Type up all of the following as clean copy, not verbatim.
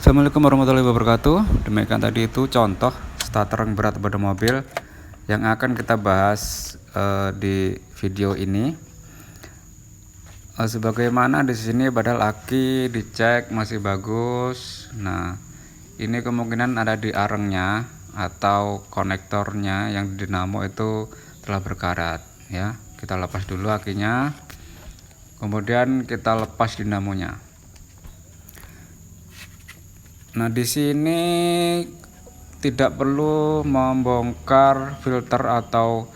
Assalamualaikum warahmatullahi wabarakatuh. Demikian tadi itu contoh starter yang berat pada mobil yang akan kita bahas di video ini. Sebagaimana di sini padahal aki dicek masih bagus. Nah, ini kemungkinan ada di arengnya atau konektornya yang di dinamo itu telah berkarat ya. Kita lepas dulu akinya. Kemudian kita lepas dinamonya. Nah, di sini tidak perlu membongkar filter atau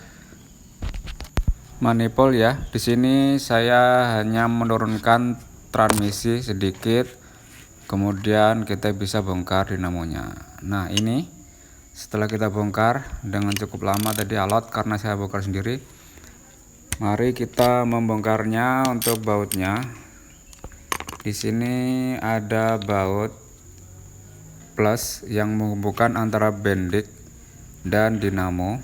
manifold ya. Di sini saya hanya menurunkan transmisi sedikit. Kemudian kita bisa bongkar dinamonya. Nah, ini setelah kita bongkar dengan cukup lama tadi alot karena saya bongkar sendiri. Mari kita membongkarnya untuk bautnya. Di sini ada baut plus yang menghubungkan antara bendik dan dinamo.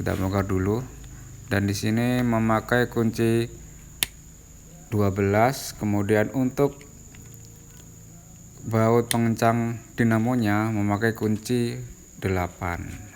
Kita bongkar dulu. Dan di sini memakai kunci 12. Kemudian untuk baut pengencang dinamonya memakai kunci 8.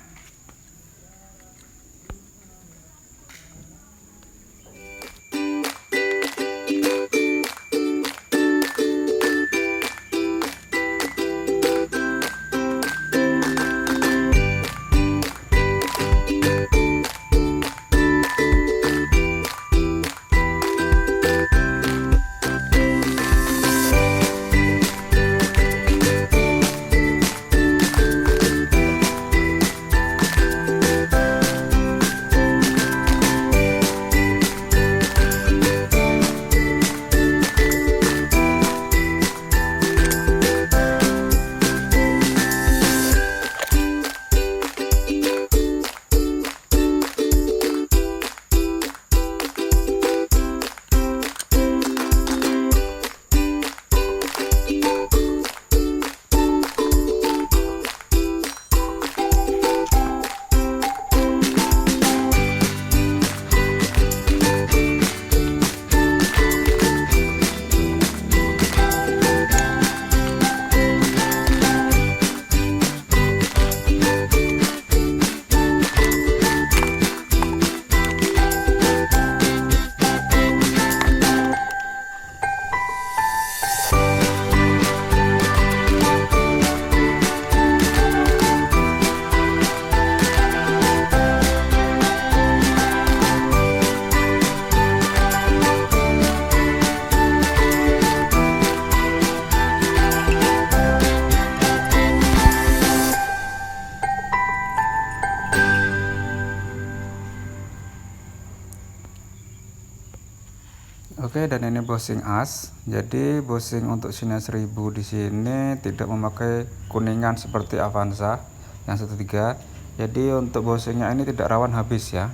Oke, dan ini bushing as. Jadi bushing untuk Xenia 1000 di sini tidak memakai kuningan seperti Avanza yang 13. Jadi untuk bushingnya ini tidak rawan habis ya.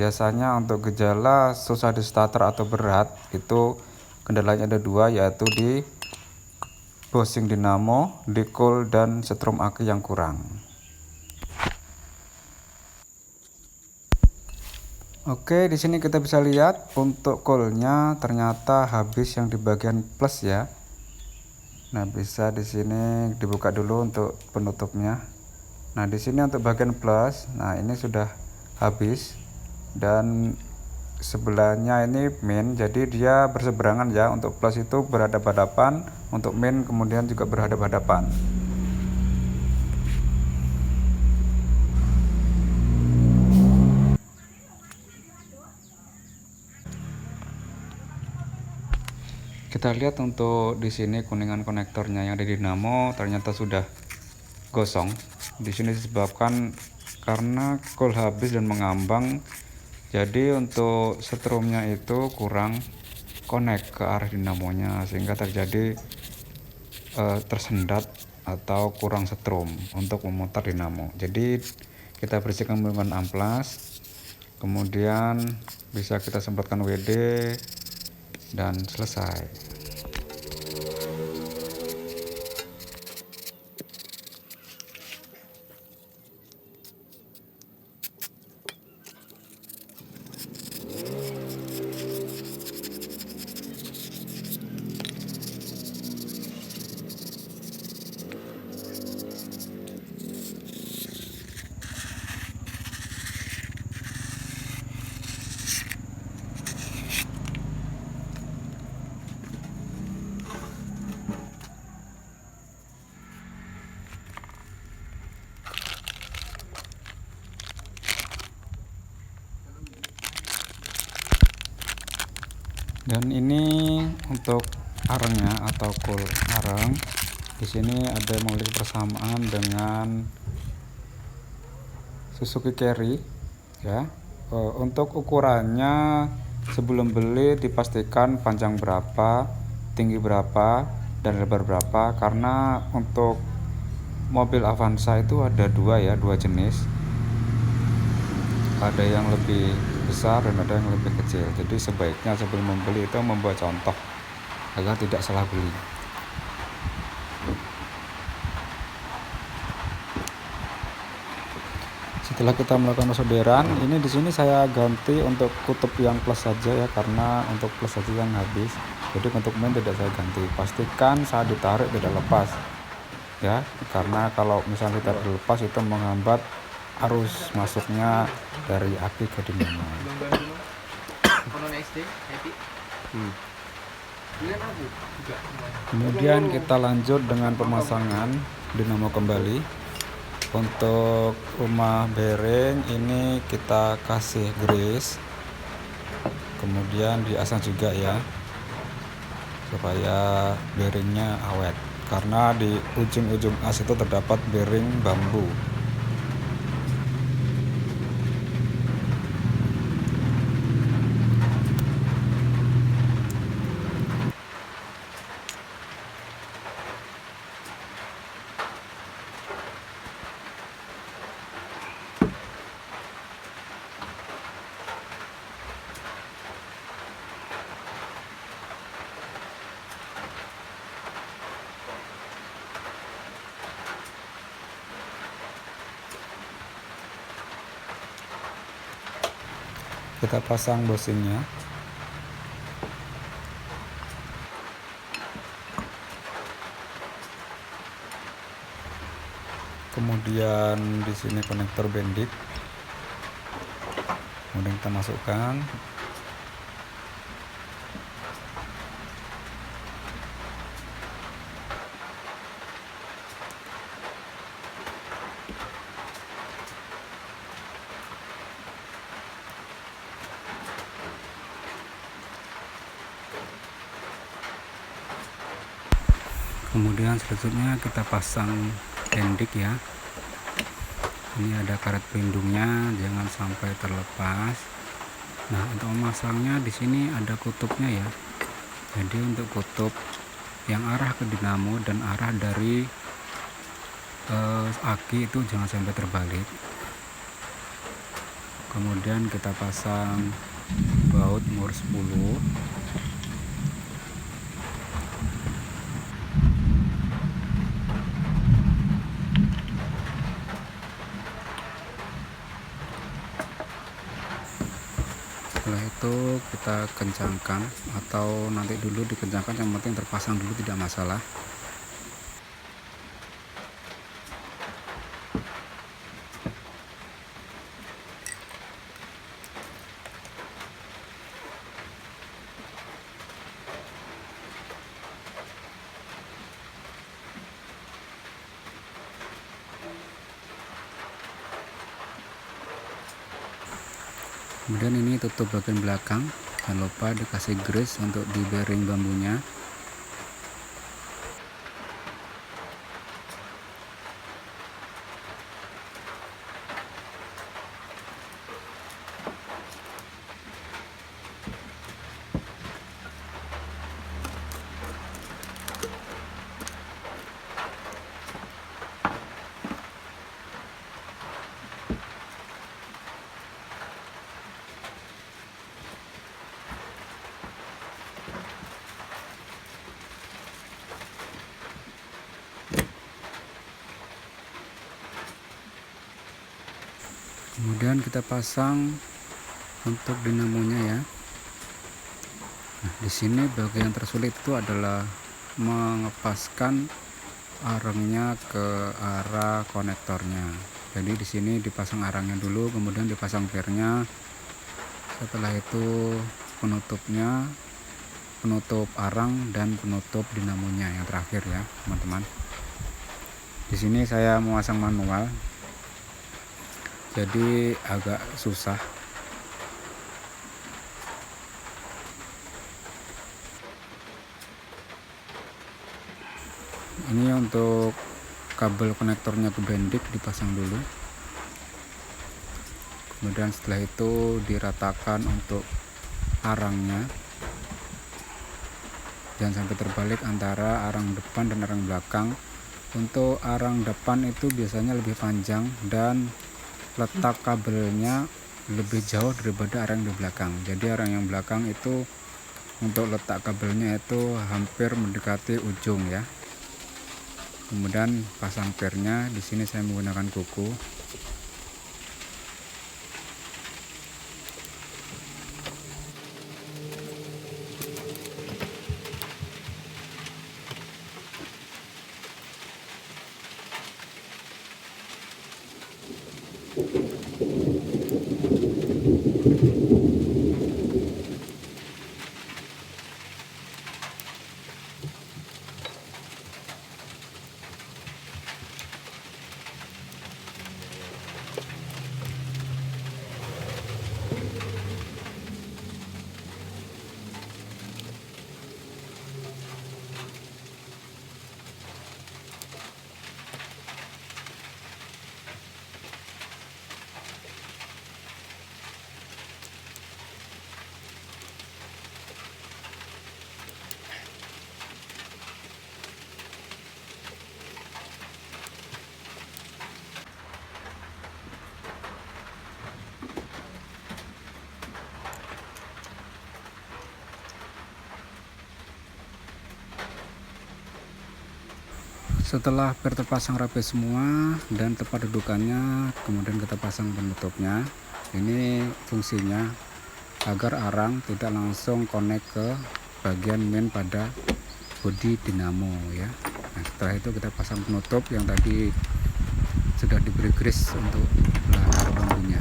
Biasanya untuk gejala susah di starter atau berat itu kendalanya ada dua, yaitu di bushing dinamo, di coil dan setrum aki yang kurang. Oke, di sini kita bisa lihat untuk coilnya ternyata habis yang di bagian plus ya. Nah, bisa di sini dibuka dulu untuk penutupnya. Nah, di sini untuk bagian plus, nah ini sudah habis dan sebelahnya ini min, jadi dia berseberangan ya. Untuk plus itu berhadapan-hadapan, untuk min kemudian juga berhadapan-hadapan. Kita lihat untuk di sini kuningan konektornya yang ada di dinamo ternyata sudah gosong. Di sini disebabkan karena coil habis dan mengambang. Jadi untuk setrumnya itu kurang connect ke arah dinamonya sehingga terjadi tersendat atau kurang setrum untuk memutar dinamo. Jadi kita bersihkan menggunakan amplas, kemudian bisa kita semprotkan WD dan selesai. Dan ini untuk arengnya atau cool areng. Di sini ada memiliki persamaan dengan Suzuki Carry ya. Untuk ukurannya sebelum beli dipastikan panjang berapa, tinggi berapa, dan lebar berapa, karena untuk mobil Avanza itu ada dua jenis, ada yang lebih besar dan ada yang lebih kecil. Jadi sebaiknya sebelum membeli itu membuat contoh agar tidak salah beli. Setelah kita melakukan solderan, ini di sini saya ganti untuk kutub yang plus saja ya, karena untuk plus saja yang habis. Jadi untuk main tidak saya ganti. Pastikan saat ditarik tidak lepas ya, karena kalau misalnya tidak lepas itu menghambat arus masuknya dari aki ke dinamo. Kemudian kita lanjut dengan pemasangan dinamo kembali. Untuk rumah bearing ini kita kasih grease, kemudian diasang juga ya, supaya bearingnya awet, karena di ujung-ujung as itu terdapat bearing bambu. Kita pasang bushingnya. Kemudian di sini konektor bendik. Kemudian kita masukkan. Kemudian selanjutnya kita pasang bendik ya. Ini ada karet pelindungnya, jangan sampai terlepas. Nah, untuk memasangnya di sini ada kutubnya ya. Jadi untuk kutub yang arah ke dinamo dan arah dari aki itu jangan sampai terbalik. Kemudian kita pasang baut umur 10. Setelah itu kita kencangkan, atau nanti dulu dikencangkan, yang penting terpasang dulu tidak masalah. Kemudian ini tutup bagian belakang, jangan lupa dikasih grease untuk di bearing bambunya. Kemudian kita pasang untuk dinamonya ya. Nah, di sini bagian tersulit itu adalah mengepaskan arengnya ke arah konektornya. Jadi di sini dipasang arangnya dulu, kemudian dipasang pernya. Setelah itu penutupnya, penutup arang dan penutup dinamonya yang terakhir ya, teman-teman. Di sini saya memasang manual, jadi agak susah. Ini untuk kabel konektornya ke bendik dipasang dulu, kemudian setelah itu diratakan untuk arangnya, jangan sampai terbalik antara arang depan dan arang belakang. Untuk arang depan itu biasanya lebih panjang dan letak kabelnya lebih jauh daripada arang di belakang. Jadi arang yang belakang itu untuk letak kabelnya itu hampir mendekati ujung ya. Kemudian pasang pernya, di sini saya menggunakan kuku. Setelah per terpasang rapi semua dan tepat dudukannya, kemudian kita pasang penutupnya. Ini fungsinya agar arang tidak langsung connect ke bagian main pada bodi dinamo ya. Nah, setelah itu kita pasang penutup yang tadi sudah diberi grease untuk belakang bambunya.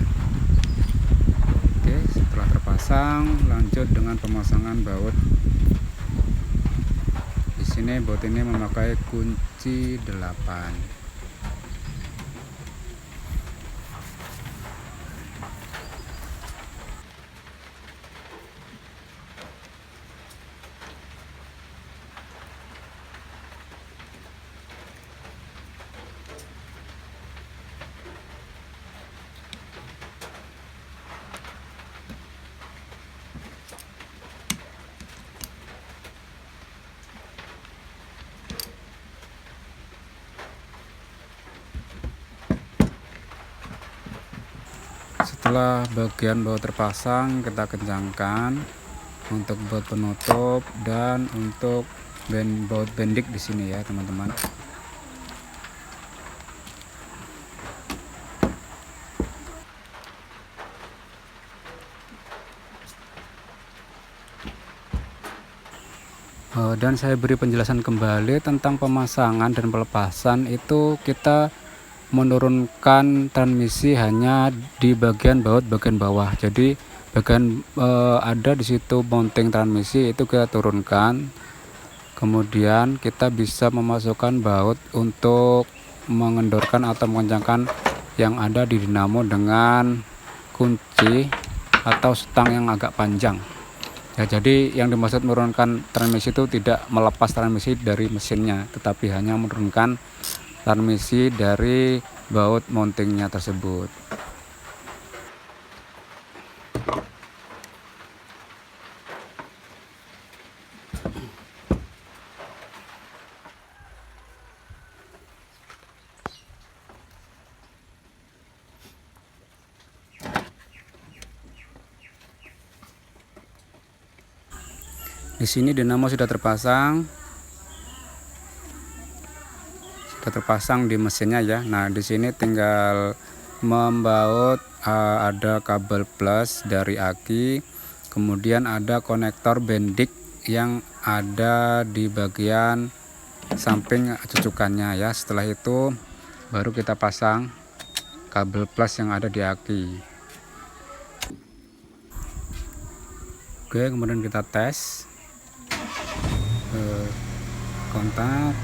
Oke, setelah terpasang lanjut dengan pemasangan baut. Di sini baut ini memakai kunci 8. Setelah bagian baut terpasang, kita kencangkan untuk baut penutup dan untuk baut bendik di sini ya teman-teman. Dan saya beri penjelasan kembali tentang pemasangan dan pelepasan. Itu kita menurunkan transmisi hanya di bagian baut bagian bawah. Jadi bagian ada di situ mounting transmisi itu kita turunkan. Kemudian kita bisa memasukkan baut untuk mengendorkan atau mengencangkan yang ada di dinamo dengan kunci atau stang yang agak panjang. Ya, jadi yang dimaksud menurunkan transmisi itu tidak melepas transmisi dari mesinnya, tetapi hanya menurunkan transmisi dari baut mountingnya tersebut. Di sini dinamo sudah terpasang di mesinnya ya. Nah, di sini tinggal membaut, ada kabel plus dari aki, kemudian ada konektor bendik yang ada di bagian samping cucukannya ya. Setelah itu baru kita pasang kabel plus yang ada di aki. Oke, kemudian kita tes kontak,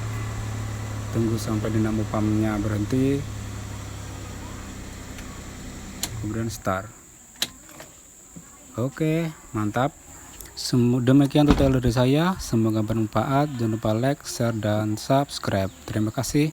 tunggu sampai dinamo pumpnya berhenti, kemudian start. Oke, mantap. Demikian tutorial dari saya, semoga bermanfaat. Jangan lupa like, share, dan subscribe. Terima kasih.